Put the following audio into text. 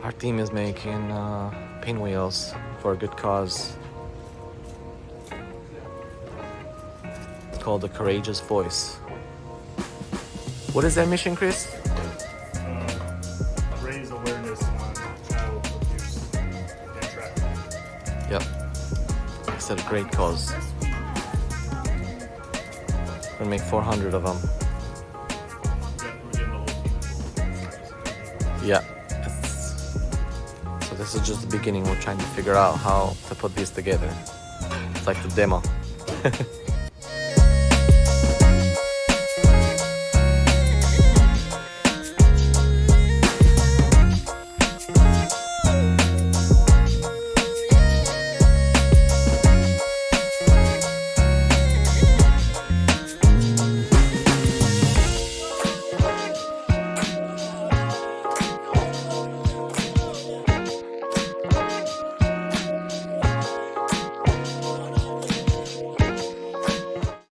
Our team is making pinwheels for a good cause. It's called the Courageous Voice. What is that mission, Chris? Raise awareness on child abuse and trafficking. Yep. It's a great cause. We'll make 400 of them. We're getting the whole team involved. Yeah. So this is just the beginning. We're trying to figure out how to put these together. It's like the demo.